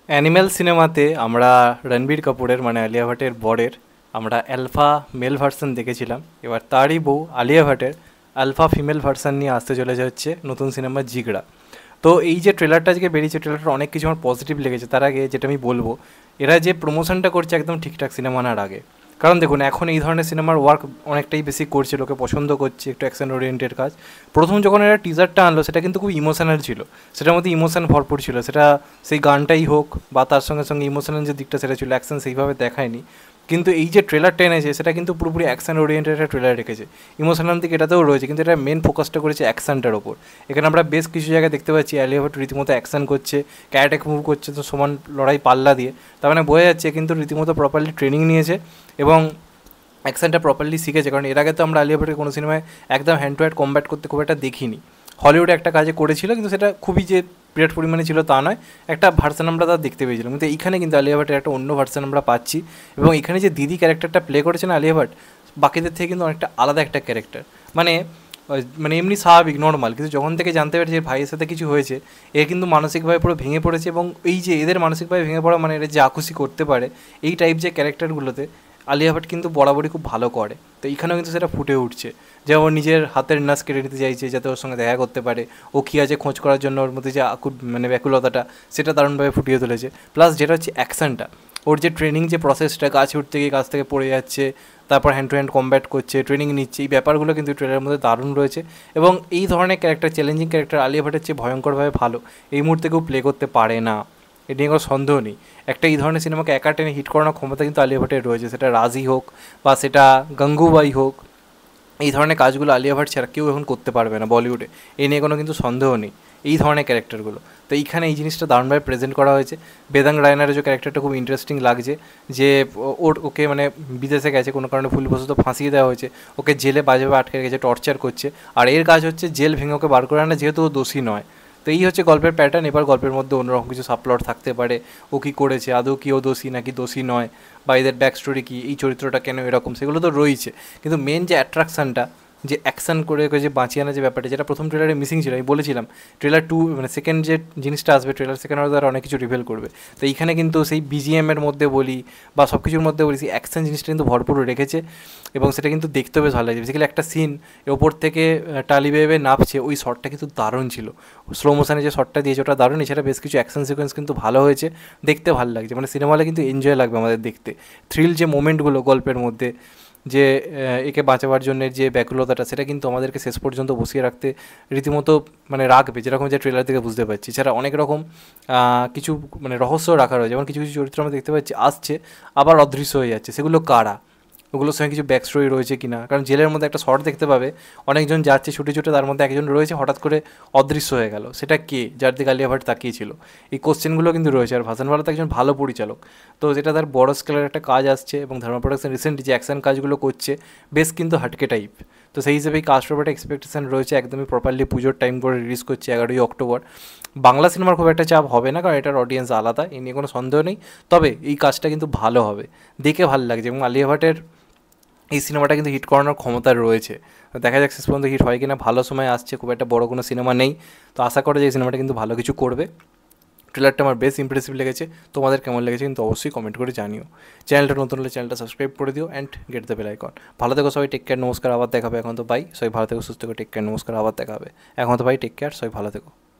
Animal সিনেমাতে আমরা রণবীর কাপুরের মানে আলিয়া ভাটের বরের আমরা অ্যালফা মেল ভার্সন দেখেছিলাম। এবার তারই বউ আলিয়া ভাটের আলফা ফিমেল ভার্সন নিয়ে আসতে চলে যাচ্ছে নতুন সিনেমা জিগড়া। তো এই যে ট্রেলারটা আজকে বেরিয়েছে, ট্রেলারটা অনেক কিছু আমার পজিটিভ লেগেছে। তার আগে যেটা আমি বলবো, এরা যে প্রমোশনটা করছে একদম ঠিকঠাক সিনেমা আনার আগে। কারণ দেখুন, এখন এই ধরনের সিনেমার ওয়ার্ক অনেকটাই বেশি করছে, লোকে পছন্দ করছে, একটু অ্যাকশন ওরিয়েন্টেড কাজ। প্রথম যখন এরা টিজারটা আনলো সেটা কিন্তু খুব ইমোশনাল ছিল, সেটার মধ্যে ইমোশন ভরপুর ছিল। সেটা সেই গানটাই হোক বা তার সঙ্গে সঙ্গে ইমোশনাল যে দিকটা সেটা ছিল, অ্যাকশন সেইভাবে দেখায়নি। কিন্তু এই যে ট্রেলারটা এনেছে সেটা কিন্তু পুরোপুরি অ্যাকশন ওরিয়েন্টেড একটা ট্রেলার রেখেছে। ইমোশনাল দিক এটাতেও রয়েছে, কিন্তু এটা মেন ফোকাসটা করেছে অ্যাকশনটার ওপর। এখানে আমরা বেশ কিছু জায়গায় দেখতে পাচ্ছি আলিয়া ভাট রীতিমতো অ্যাকশন করছে, ক্যারেটেক মুভ করছে, তো সমান লড়াই পাল্লা দিয়ে। তার মানে বোঝা যাচ্ছে কিন্তু রীতিমতো প্রপারলি ট্রেনিং নিয়েছে এবং অ্যাকশনটা প্রপারলি শিখেছে। কারণ এর আগে তো আমরা আলিয়া ভাটের কোনো সিনেমায় একদম হ্যান্ড টু হ্যান্ড কম্ব্যাট করতে খুব একটা দেখিনি। হলিউডে একটা কাজে করেছিল, কিন্তু সেটা খুবই যে বিরাট পরিমাণে ছিল তা নয়, একটা ভার্সান আমরা তার দেখতে পেয়েছিলাম। কিন্তু এইখানে কিন্তু আলিয়া ভাটের একটা অন্য ভার্সান আমরা পাচ্ছি। এবং এখানে যে দিদি ক্যারেক্টারটা প্লে করেছেন আলিয়া ভাট, বাকিদের থেকে কিন্তু অনেকটা আলাদা একটা ক্যারেক্টার। মানে মানে এমনি স্বাভাবিক নর্মাল, কিন্তু যখন থেকে জানতে পারছে ভাইয়ের সাথে কিছু হয়েছে, এ কিন্তু মানসিকভাবে পুরো ভেঙে পড়েছে। এবং এই যে এদের মানসিকভাবে ভেঙে পড়া মানে এরা যে আকুশি করতে পারে, এই টাইপ যে ক্যারেক্টারগুলোতে আলিয়া ভাট কিন্তু বরাবরই খুব ভালো করে। তো এইখানেও কিন্তু সেটা ফুটে উঠছে, যে ওর নিজের হাতের নাচ কেটে নিতে চাইছে যাতে ওর সঙ্গে দেখা করতে পারে, ও কী আছে খোঁজ করার জন্য ওর মধ্যে যে মানে ব্যাকুলতাটা, সেটা দারুণভাবে ফুটিয়ে তুলেছে। প্লাস যেটা হচ্ছে অ্যাকশনটা, ওর যে ট্রেনিং যে প্রসেসটা, গাছে উঠতে গিয়ে গাছ থেকে পড়ে যাচ্ছে, তারপর হ্যান্ড টু হ্যান্ড কম্ব্যাট করছে, ট্রেনিং নিচ্ছে, এই ব্যাপারগুলো কিন্তু ট্রেলারের মধ্যে দারুণ রয়েছে। এবং এই ধরনের ক্যারেক্টার, চ্যালেঞ্জিং ক্যারেক্টার আলিয়া ভাটের চেয়ে ভয়ঙ্করভাবে ভালো এই মুহূর্তে কেউ প্লে করতে পারে না, এ নিয়ে কোনো সন্দেহ নেই। একটা এই ধরনের সিনেমাকে একা টেনে হিট করানোর ক্ষমতা কিন্তু আলিয়া ভাটের রয়েছে, সেটা রাজি হোক বা সেটা গঙ্গুবাই হোক। এই ধরনের কাজগুলো আলিয়া ভাট ছাড়া কেউ এখন করতে পারবে না বলিউডে, এই নিয়ে কোনো কিন্তু সন্দেহ নেই। এই ধরনের ক্যারেক্টারগুলো, তো এইখানে এই জিনিসটা দারুণভাবে প্রেজেন্ট করা হয়েছে। বেদাং রায়নারের যে ক্যারেক্টারটা খুব ইন্টারেস্টিং লাগছে, যে ওকে মানে বিদেশে গেছে কোনো কারণে ভুলবশত ফাঁসিয়ে দেওয়া হয়েছে, ওকে জেলে বাজেভাবে আটকে রেখেছে, টর্চার করছে, আর এর কাজ হচ্ছে জেল ভেঙে ওকে বার করে আনা, যেহেতু ও দোষী নয়। তো এই হচ্ছে গল্পের প্যাটার্ন। এবার গল্পের মধ্যে অন্যরকম কিছু সাবপ্লট থাকতে পারে, ও কী করেছে, আদৌ কি ও দোষী নাকি দোষী নয়, বা এদের ব্যাক স্টোরি কী, এই চরিত্রটা কেন এরকম, সেগুলো তো রয়েছে। কিন্তু মেন যে অ্যাট্রাকশানটা, যে অ্যাকশান করে যে বাঁচিয়ে আনা যে ব্যাপারটা, যেটা প্রথম ট্রেলারে মিসিং ছিল, আমি বলেছিলাম ট্রেলার 2 মানে সেকেন্ড যে জিনিসটা আসবে, ট্রেলার সেকেন্ড হয়তো আর অনেক কিছু রিভেল করবে। তো এইখানে কিন্তু সেই বিজিএমের মধ্যে বলি বা সব কিছুর মধ্যে বলি, সেই অ্যাকশন জিনিসটা কিন্তু ভরপুর রেখেছে এবং সেটা কিন্তু দেখতে বেশ ভালো লাগছে। বেসিক্যালি একটা সিন ওপর থেকে টালি বেয়ে নাপছে, ওই শটটা কিন্তু দারুণ ছিল। স্লো মোশনে যে শটটা দিয়েছে ওটা দারুণ। এছাড়া বেশ কিছু অ্যাকশন সিকোয়েন্স কিন্তু ভালো হয়েছে, দেখতে ভালো লাগছে। মানে সিনেমা হলে কিন্তু এনজয় লাগবে আমাদের দেখতে। থ্রিল যে মোমেন্টগুলো গল্পের মধ্যে, যে একে বাঁচাবার জন্য যে ব্যাকুলতাটা, সেটা কিন্তু আমাদেরকে শেষ পর্যন্ত বসিয়ে রাখতে রীতিমতো মানে রাখবে, যেরকম যে ট্রেলার থেকে বুঝতে পারছি। এছাড়া অনেক রকম কিছু মানে রহস্য রাখা রয়েছে, যেমন কিছু কিছু চরিত্র আমরা দেখতে পাচ্ছি আসছে আবার অদৃশ্য হয়ে যাচ্ছে, সেগুলো কারা, ওগুলোর সঙ্গে কিছু ব্যাক স্টোরি রয়েছে কিনা। কারণ জেলের মধ্যে একটা শর্ট দেখতে পাবে, অনেকজন যাচ্ছে ছুটে ছুটে, তার মধ্যে একজন রয়েছে হঠাৎ করে অদৃশ্য হয়ে গেল, সেটা কে, যার দিকে আলিয়া ভাট তাকিয়েছিল। এই কোশ্চেনগুলো কিন্তু রয়েছে। আর ভাসানওয়ালা তো একজন ভালো পরিচালক, তো যেটা তার বড় স্কেলের একটা কাজ আসছে। এবং ধর্মা প্রোডাকশন রিসেন্টলি যে অ্যাকশন কাজগুলো করছে বেশ কিন্তু হাটকে টাইপ, তো সেই হিসেবে এই কাস্ট ব্যাপারটা এক্সপেকটেশন রয়েছে। একদমই প্রপারলি পুজোর টাইম করে রিলিজ করছে 11ই অক্টোবর। বাংলা সিনেমার খুব একটা চাপ হবে না, কারণ এটার অডিয়েন্স আলাদা, এই নিয়ে কোনো সন্দেহ নেই। তবে এই কাজটা কিন্তু ভালো হবে, দেখে ভালো লাগছে। এবং আলিয়া ভাটের এই সিনেমাটা কিন্তু হিট করানোর ক্ষমতা রয়েছে। দেখা যাক শেষ পর্যন্ত হিট হয় কিনা। ভালো সময় আসছে, খুব একটা বড় কোনো সিনেমা নেই, তো আশা করে যে এই সিনেমাটা কিন্তু ভালো কিছু করবে। ট্রেলারটা আমার বেশ ইমপ্রেসিভ লেগেছে। তোমাদের কেমন লেগেছে কিন্তু অবশ্যই কমেন্ট করে জানিও। চ্যানেলটা নতুন হলে চ্যানেলটা সাবস্ক্রাইব করে দিও and get the bell icon. ভালো থেকো সবাই, টেক কেয়ার, নমস্কার, আবার দেখা হবে। এখন তো বাই, সবাই ভালো থেকো, সুস্থ থেকো, টেক কেয়ার, নমস্কার, আবার দেখা হবে। এখন তো বাই, টেক কেয়ার, সবাই ভালো থেকো।